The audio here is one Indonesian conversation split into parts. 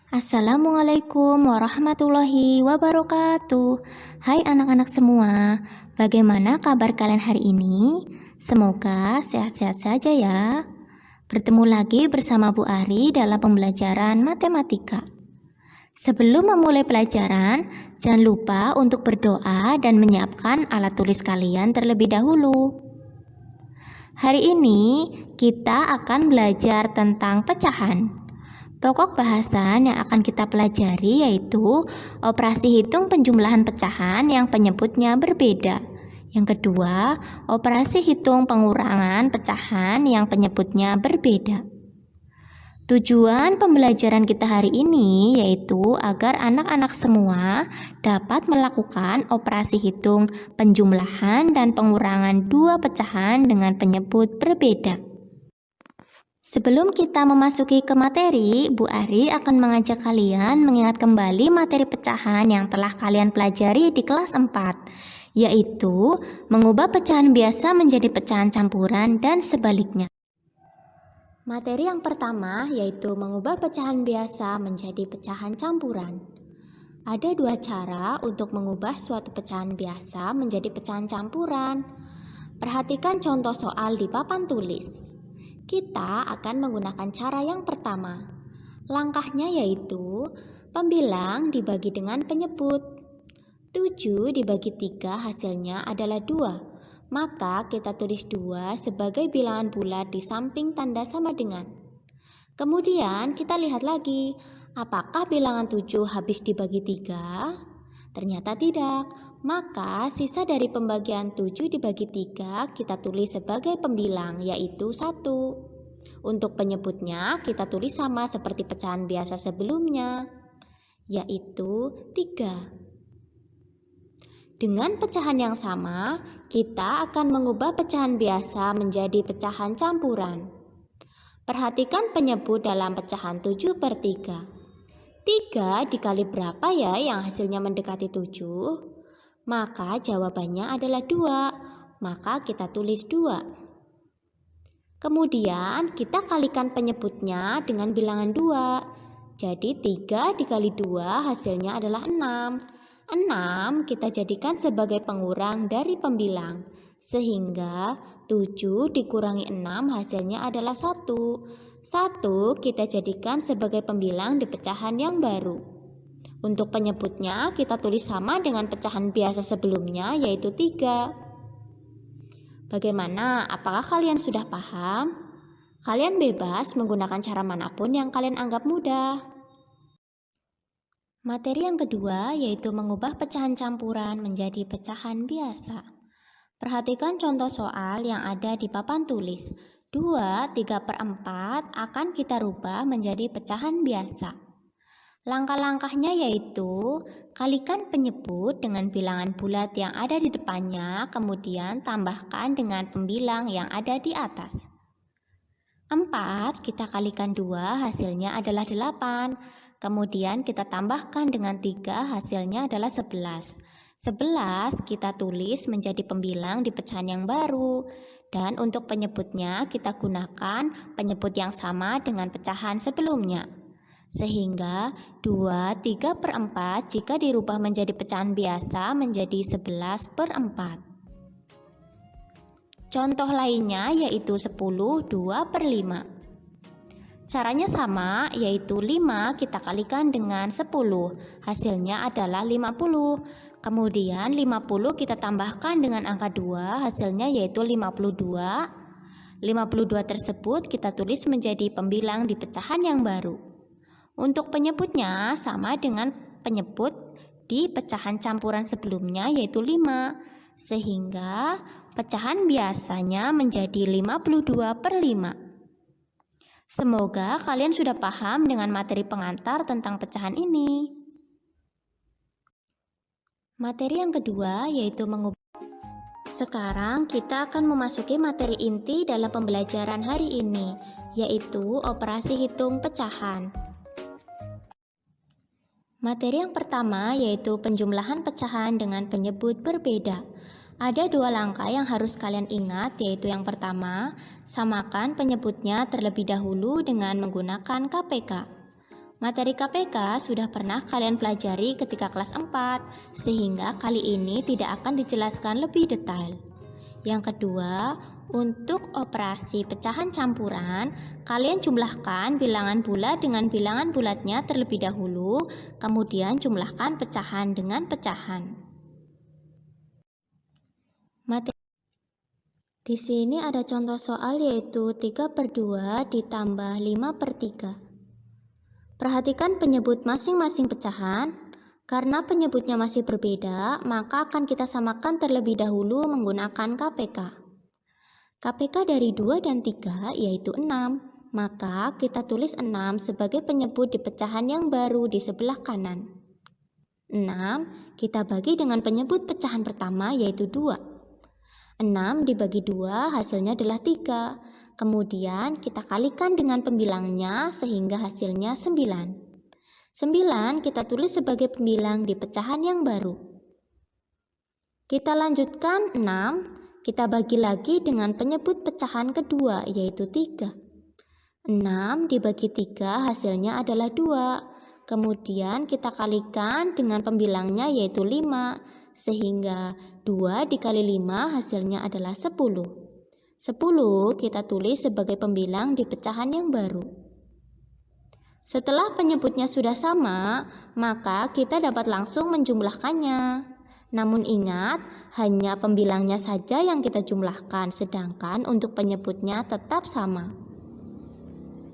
Assalamualaikum warahmatullahi wabarakatuh. Hai anak-anak semua, bagaimana kabar kalian hari ini? Semoga sehat-sehat saja ya. Bertemu lagi bersama Bu Ari dalam pembelajaran matematika. Sebelum memulai pelajaran, jangan lupa untuk berdoa dan menyiapkan alat tulis kalian terlebih dahulu. Hari ini kita akan belajar tentang pecahan. Pokok bahasan yang akan kita pelajari yaitu operasi hitung penjumlahan pecahan yang penyebutnya berbeda. Yang kedua, operasi hitung pengurangan pecahan yang penyebutnya berbeda. Tujuan pembelajaran kita hari ini yaitu agar anak-anak semua dapat melakukan operasi hitung penjumlahan dan pengurangan dua pecahan dengan penyebut berbeda. Sebelum kita memasuki ke materi, Bu Ari akan mengajak kalian mengingat kembali materi pecahan yang telah kalian pelajari di kelas 4, yaitu mengubah pecahan biasa menjadi pecahan campuran dan sebaliknya. Materi yang pertama yaitu mengubah pecahan biasa menjadi pecahan campuran. Ada dua cara untuk mengubah suatu pecahan biasa menjadi pecahan campuran. Perhatikan contoh soal di papan tulis. Kita akan menggunakan cara yang pertama. Langkahnya yaitu pembilang dibagi dengan penyebut. 7 dibagi 3 hasilnya adalah 2. Maka kita tulis 2 sebagai bilangan bulat di samping tanda sama dengan. Kemudian kita lihat lagi, apakah bilangan 7 habis dibagi 3? Ternyata tidak. Maka sisa dari pembagian 7 dibagi 3 kita tulis sebagai pembilang yaitu 1. Untuk penyebutnya kita tulis sama seperti pecahan biasa sebelumnya yaitu 3. Dengan pecahan yang sama kita akan mengubah pecahan biasa menjadi pecahan campuran. Perhatikan penyebut dalam pecahan 7/3. 3 dikali berapa ya yang hasilnya mendekati 7? Maka jawabannya adalah 2, maka kita tulis 2. Kemudian kita kalikan penyebutnya dengan bilangan 2. Jadi 3 dikali 2 hasilnya adalah 6. 6 kita jadikan sebagai pengurang dari pembilang. Sehingga 7 dikurangi 6 hasilnya adalah 1. 1 kita jadikan sebagai pembilang di pecahan yang baru. Untuk penyebutnya kita tulis sama dengan pecahan biasa sebelumnya yaitu 3. Bagaimana? Apakah kalian sudah paham? Kalian bebas menggunakan cara manapun yang kalian anggap mudah. Materi yang kedua yaitu mengubah pecahan campuran menjadi pecahan biasa. Perhatikan contoh soal yang ada di papan tulis. 2 3/4 akan kita rubah menjadi pecahan biasa. Langkah-langkahnya yaitu kalikan penyebut dengan bilangan bulat yang ada di depannya, kemudian tambahkan dengan pembilang yang ada di atas. 4 kita kalikan 2 hasilnya adalah 8. Kemudian kita tambahkan dengan 3 hasilnya adalah 11. 11 kita tulis menjadi pembilang di pecahan yang baru. Dan untuk penyebutnya kita gunakan penyebut yang sama dengan pecahan sebelumnya. Sehingga 2 3/4 jika dirubah menjadi pecahan biasa menjadi 11/4. Contoh lainnya yaitu 10 2/5. Caranya sama yaitu 5 kita kalikan dengan 10. Hasilnya adalah 50. Kemudian 50 kita tambahkan dengan angka 2 hasilnya yaitu 52. 52 tersebut kita tulis menjadi pembilang di pecahan yang baru. Untuk penyebutnya sama dengan penyebut di pecahan campuran sebelumnya yaitu 5. Sehingga pecahan biasanya menjadi 52/5. Semoga kalian sudah paham dengan materi pengantar tentang pecahan ini. Materi yang kedua yaitu mengubah. Sekarang kita akan memasuki materi inti dalam pembelajaran hari ini yaitu operasi hitung pecahan. Materi yang pertama yaitu penjumlahan pecahan dengan penyebut berbeda. Ada dua langkah yang harus kalian ingat, yaitu yang pertama, samakan penyebutnya terlebih dahulu dengan menggunakan KPK. Materi KPK sudah pernah kalian pelajari ketika kelas 4, sehingga kali ini tidak akan dijelaskan lebih detail. Yang kedua, untuk operasi pecahan campuran, kalian jumlahkan bilangan bulat dengan bilangan bulatnya terlebih dahulu, kemudian jumlahkan pecahan dengan pecahan. Di sini ada contoh soal yaitu 3/2 ditambah 5/3. Perhatikan penyebut masing-masing pecahan. Karena penyebutnya masih berbeda, maka akan kita samakan terlebih dahulu menggunakan KPK. KPK dari 2 dan 3 yaitu 6. Maka kita tulis 6 sebagai penyebut di pecahan yang baru di sebelah kanan. 6 kita bagi dengan penyebut pecahan pertama yaitu 2. 6 dibagi 2 hasilnya adalah 3. Kemudian kita kalikan dengan pembilangnya sehingga hasilnya 9. 9 kita tulis sebagai pembilang di pecahan yang baru. Kita lanjutkan 6, kita bagi lagi dengan penyebut pecahan kedua yaitu 3. 6 dibagi 3 hasilnya adalah 2. Kemudian kita kalikan dengan pembilangnya yaitu 5, sehingga 2 dikali 5 hasilnya adalah 10. 10 kita tulis sebagai pembilang di pecahan yang baru. Setelah penyebutnya sudah sama, maka kita dapat langsung menjumlahkannya. Namun ingat, hanya pembilangnya saja yang kita jumlahkan, sedangkan untuk penyebutnya tetap sama.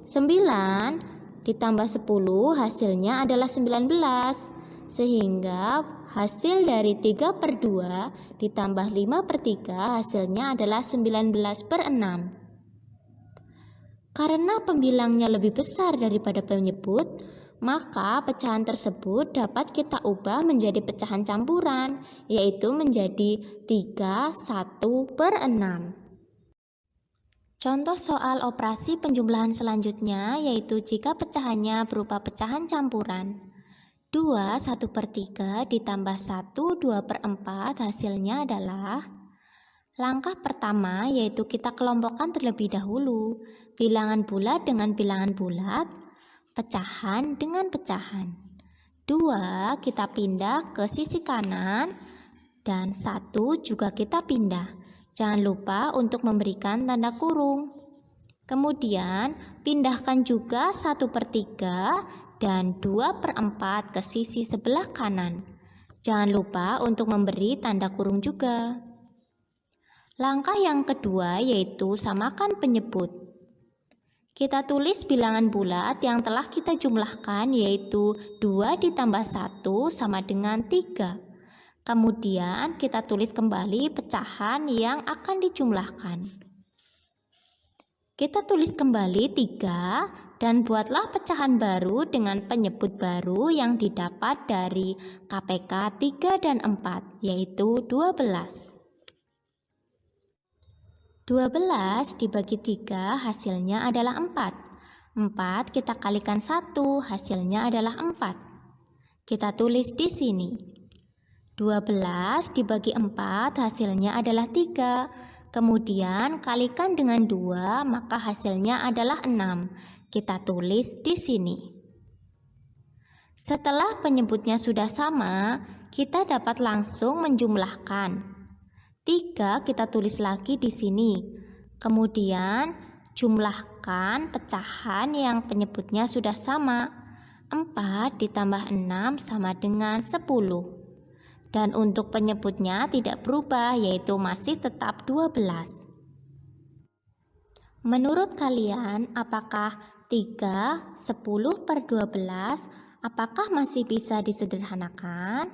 9 ditambah 10 hasilnya adalah 19. Sehingga hasil dari 3/2 ditambah 5/3 hasilnya adalah 19/6. Karena pembilangnya lebih besar daripada penyebut, maka pecahan tersebut dapat kita ubah menjadi pecahan campuran, yaitu menjadi 3/1/6. Contoh soal operasi penjumlahan selanjutnya yaitu jika pecahannya berupa pecahan campuran. 2 1/3 ditambah 1 2/4 hasilnya adalah langkah pertama yaitu kita kelompokkan terlebih dahulu bilangan bulat dengan bilangan bulat, pecahan dengan pecahan. 2 kita pindah ke sisi kanan dan 1 juga kita pindah. Jangan lupa untuk memberikan tanda kurung. Kemudian pindahkan juga 1/3 dan 2/4 ke sisi sebelah kanan. Jangan lupa untuk memberi tanda kurung juga. Langkah yang kedua yaitu samakan penyebut. Kita tulis bilangan bulat yang telah kita jumlahkan yaitu 2 ditambah 1 sama dengan 3. Kemudian kita tulis kembali pecahan yang akan dijumlahkan. Kita tulis kembali 3 dan buatlah pecahan baru dengan penyebut baru yang didapat dari KPK 3 dan 4 yaitu 12. 12 dibagi 3 hasilnya adalah 4. 4 kita kalikan 1 hasilnya adalah 4. Kita tulis di sini. 12 dibagi 4 hasilnya adalah 3. Kemudian kalikan dengan 2 maka hasilnya adalah 6. Kita tulis di sini. Setelah penyebutnya sudah sama, kita dapat langsung menjumlahkan. 3 kita tulis lagi di sini. Kemudian jumlahkan pecahan yang penyebutnya sudah sama. 4 ditambah 6 sama dengan 10. Dan untuk penyebutnya tidak berubah yaitu masih tetap 12. Menurut kalian apakah 3, 10/12 apakah masih bisa disederhanakan?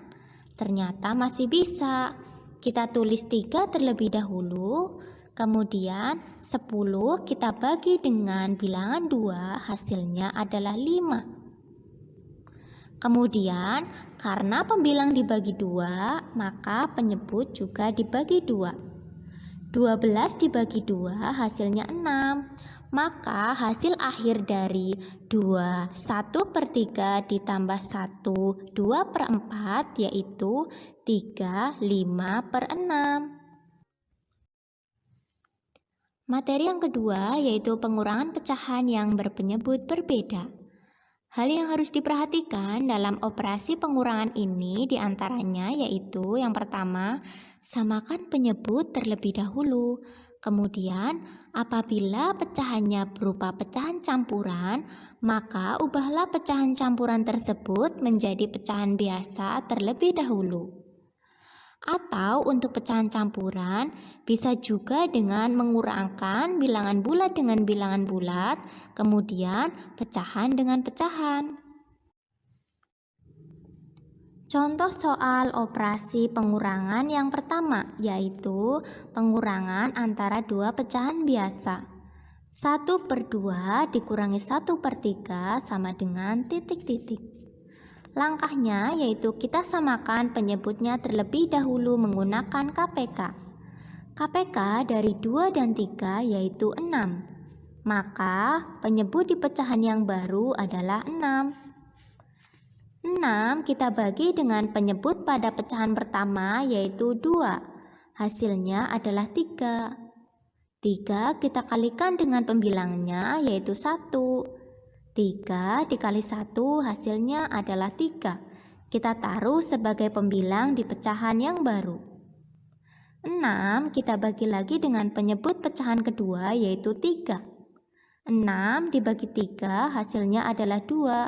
Ternyata masih bisa. Kita tulis 3 terlebih dahulu, kemudian 10 kita bagi dengan bilangan 2 hasilnya adalah 5. Kemudian, karena pembilang dibagi 2, maka penyebut juga dibagi 2. 12 dibagi 2 hasilnya 6. Maka hasil akhir dari 2 1/3 ditambah 1 2/4 yaitu 3 5/6. Materi yang kedua yaitu pengurangan pecahan yang berpenyebut berbeda. Hal yang harus diperhatikan dalam operasi pengurangan ini diantaranya yaitu yang pertama, samakan penyebut terlebih dahulu. Kemudian, apabila pecahannya berupa pecahan campuran, maka ubahlah pecahan campuran tersebut menjadi pecahan biasa terlebih dahulu. Atau untuk pecahan campuran, bisa juga dengan mengurangkan bilangan bulat dengan bilangan bulat, kemudian pecahan dengan pecahan. Contoh soal operasi pengurangan yang pertama, yaitu pengurangan antara dua pecahan biasa. 1/2 dikurangi 1/3 sama dengan titik-titik. Langkahnya yaitu kita samakan penyebutnya terlebih dahulu menggunakan KPK. KPK dari 2 dan 3 yaitu 6. Maka penyebut di pecahan yang baru adalah 6. 6 kita bagi dengan penyebut pada pecahan pertama yaitu 2. Hasilnya adalah 3. 3 kita kalikan dengan pembilangnya yaitu 1. 3 dikali 1 hasilnya adalah 3. Kita taruh sebagai pembilang di pecahan yang baru. 6 kita bagi lagi dengan penyebut pecahan kedua yaitu 3. 6 dibagi 3 hasilnya adalah 2.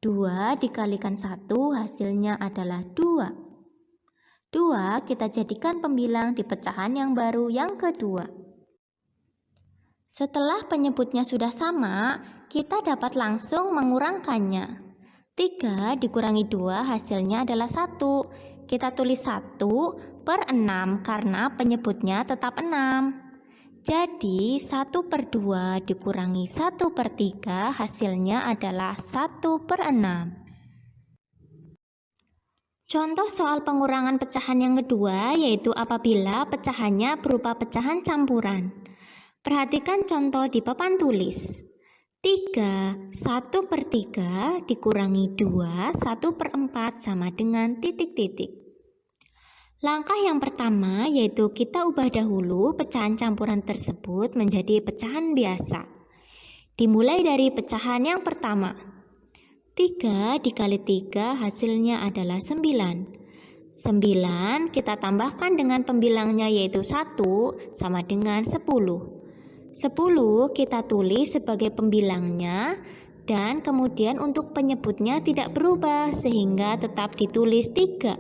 2 dikalikan 1 hasilnya adalah 2. 2 kita jadikan pembilang di pecahan yang baru yang kedua. Setelah penyebutnya sudah sama, kita dapat langsung mengurangkannya. 3 dikurangi 2 hasilnya adalah 1. Kita tulis 1/6 karena penyebutnya tetap 6. Jadi 1/2 dikurangi 1/3 hasilnya adalah 1/6. Contoh soal pengurangan pecahan yang kedua yaitu apabila pecahannya berupa pecahan campuran. Perhatikan contoh di papan tulis. 3 1/3 dikurangi 2 1/4 sama dengan titik-titik. Langkah yang pertama yaitu kita ubah dahulu pecahan campuran tersebut menjadi pecahan biasa. Dimulai dari pecahan yang pertama. 3 dikali 3 hasilnya adalah 9. 9 kita tambahkan dengan pembilangnya yaitu 1 sama dengan 10. 10 kita tulis sebagai pembilangnya dan kemudian untuk penyebutnya tidak berubah sehingga tetap ditulis 3.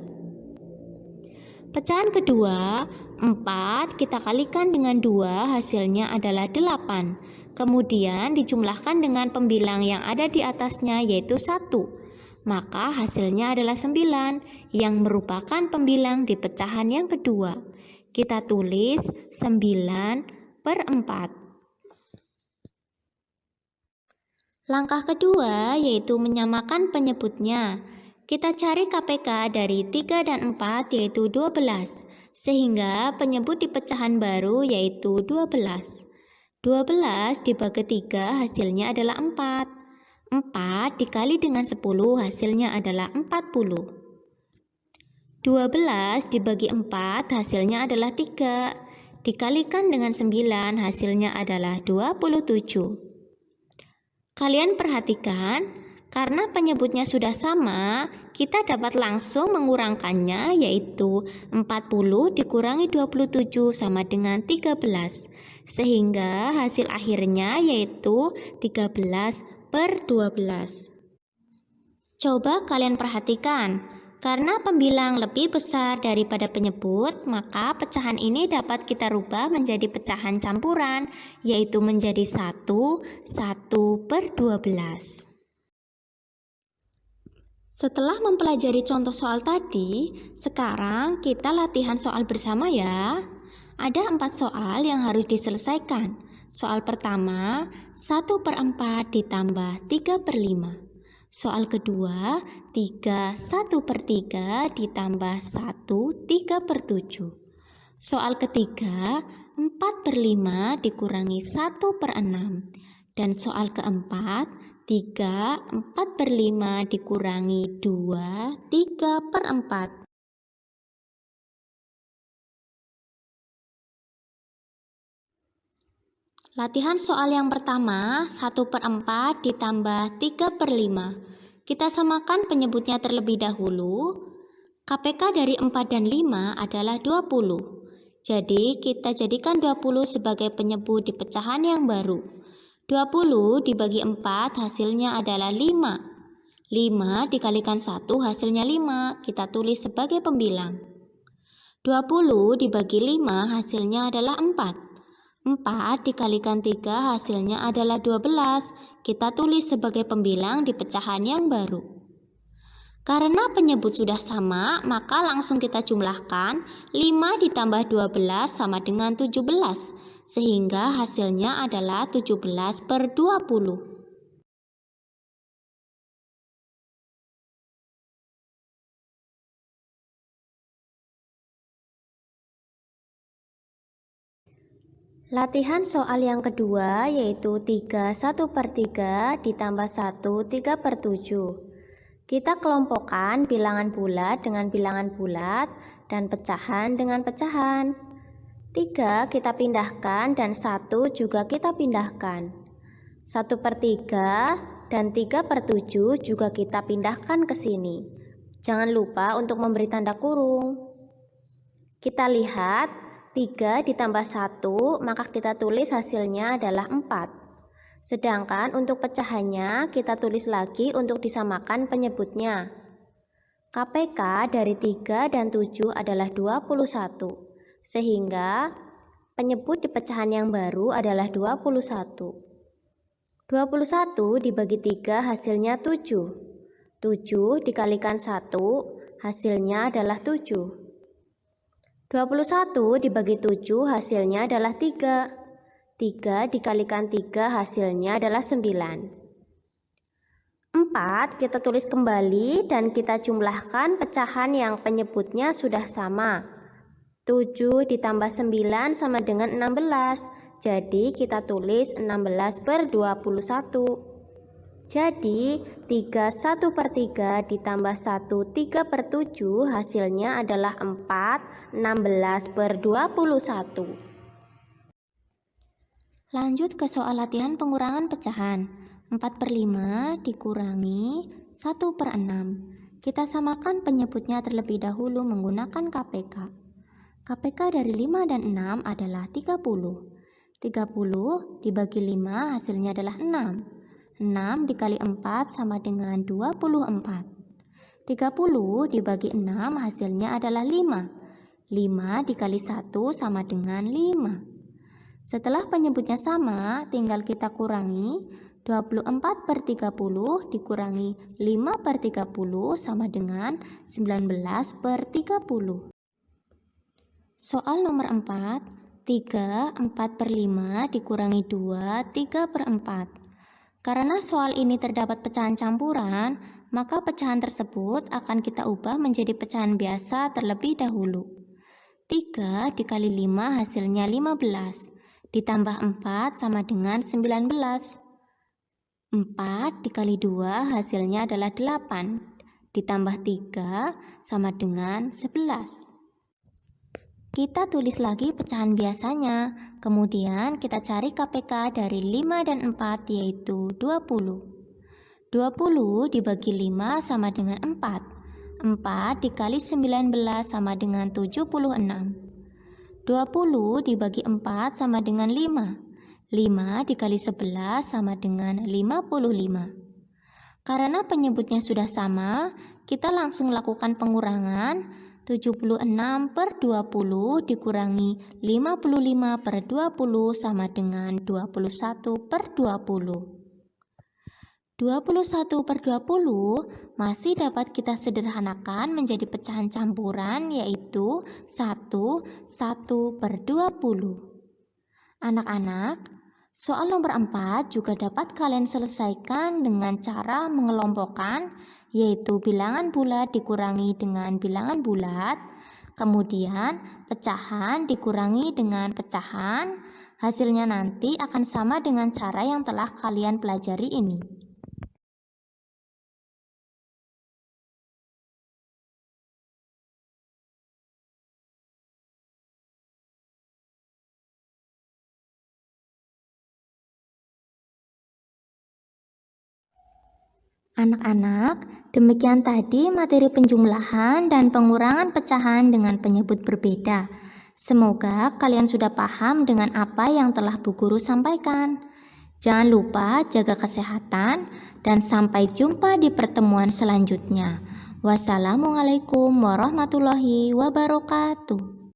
Pecahan kedua, 4 kita kalikan dengan 2 hasilnya adalah 8. Kemudian dijumlahkan dengan pembilang yang ada di atasnya yaitu 1. Maka hasilnya adalah 9 yang merupakan pembilang di pecahan yang kedua. Kita tulis 9/4. Langkah kedua yaitu menyamakan penyebutnya. Kita cari KPK dari 3 dan 4 yaitu 12, sehingga penyebut di pecahan baru yaitu 12. 12 dibagi 3 hasilnya adalah 4. 4 dikali dengan 10 hasilnya adalah 40. 12 dibagi 4 hasilnya adalah 3. Dikalikan dengan 9 hasilnya adalah 27. Kalian perhatikan, karena penyebutnya sudah sama, kita dapat langsung mengurangkannya yaitu 40 dikurangi 27 sama dengan 13. Sehingga hasil akhirnya yaitu 13/12. Coba kalian perhatikan. Karena pembilang lebih besar daripada penyebut, maka pecahan ini dapat kita rubah menjadi pecahan campuran, yaitu menjadi 1/12. Setelah mempelajari contoh soal tadi, sekarang kita latihan soal bersama ya. Ada 4 soal yang harus diselesaikan. Soal pertama, 1/4 ditambah 3/5. Soal kedua, 3 1/3 ditambah 1 3/7. Soal ketiga, 4/5 dikurangi 1/6. Dan soal keempat, 3 4/5 dikurangi 2 3/4. Latihan soal yang pertama, 1/4 ditambah 3/5. Kita samakan penyebutnya terlebih dahulu. KPK dari 4 dan 5 adalah 20. Jadi, kita jadikan 20 sebagai penyebut di pecahan yang baru. 20 dibagi 4 hasilnya adalah 5. 5 dikalikan 1 hasilnya 5. Kita tulis sebagai pembilang. 20 dibagi 5 hasilnya adalah 4. 4 dikalikan 3 hasilnya adalah 12. Kita tulis sebagai pembilang di pecahan yang baru. Karena penyebut sudah sama, maka langsung kita jumlahkan 5 ditambah 12 sama dengan 17, sehingga hasilnya adalah 17/20. Latihan soal yang kedua yaitu 3 1/3 ditambah 1 3/7. Kita kelompokkan bilangan bulat dengan bilangan bulat dan pecahan dengan pecahan. 3 kita pindahkan dan 1 juga kita pindahkan. 1/3 dan 3/7 juga kita pindahkan ke sini. Jangan lupa untuk memberi tanda kurung. Kita lihat 3 ditambah 1, maka kita tulis hasilnya adalah 4. Sedangkan untuk pecahannya kita tulis lagi untuk disamakan penyebutnya. KPK dari 3 dan 7 adalah 21. Sehingga penyebut di pecahan yang baru adalah 21. 21 dibagi 3 hasilnya 7. 7 dikalikan 1 hasilnya adalah 7. 21 dibagi 7 hasilnya adalah 3. 3 dikalikan 3 hasilnya adalah 9. 4 kita tulis kembali dan kita jumlahkan pecahan yang penyebutnya sudah sama. 7 ditambah 9 sama dengan 16. Jadi kita tulis 16/21. Jadi 3 1/3 ditambah 1 3/7 hasilnya adalah 4 16/21. Lanjut ke soal latihan pengurangan pecahan. 4/5 dikurangi 1/6. Kita samakan penyebutnya terlebih dahulu menggunakan KPK. KPK dari 5 dan 6 adalah 30. 30 dibagi 5 hasilnya adalah 6. 6 dikali 4 sama dengan 24. 30 dibagi 6 hasilnya adalah 5. 5 dikali 1 sama dengan 5. Setelah penyebutnya sama, tinggal kita kurangi. 24/30 dikurangi 5/30 sama dengan 19/30. Soal nomor 4, 3 4/5 dikurangi 2 3/4. Karena soal ini terdapat pecahan campuran, maka pecahan tersebut akan kita ubah menjadi pecahan biasa terlebih dahulu. 3 dikali 5 hasilnya 15, ditambah 4 sama dengan 19. 4 dikali 2 hasilnya adalah 8, ditambah 3 sama dengan 11. Kita tulis lagi pecahan biasanya, kemudian kita cari KPK dari 5 dan 4 yaitu 20. 20 dibagi 5 sama dengan 4. 4 dikali 19 sama dengan 76. 20 dibagi 4 sama dengan 5. 5 dikali 11 sama dengan 55. Karena penyebutnya sudah sama, kita langsung lakukan pengurangan. 76/20 dikurangi 55/20 sama dengan 21/20. 21/20 masih dapat kita sederhanakan menjadi pecahan campuran yaitu 1 1/20. Anak-anak, soal nomor 4 juga dapat kalian selesaikan dengan cara mengelompokkan, yaitu bilangan bulat dikurangi dengan bilangan bulat, kemudian pecahan dikurangi dengan pecahan. Hasilnya nanti akan sama dengan cara yang telah kalian pelajari ini. Anak-anak, demikian tadi materi penjumlahan dan pengurangan pecahan dengan penyebut berbeda. Semoga kalian sudah paham dengan apa yang telah Bu Guru sampaikan. Jangan lupa jaga kesehatan dan sampai jumpa di pertemuan selanjutnya. Wassalamualaikum warahmatullahi wabarakatuh.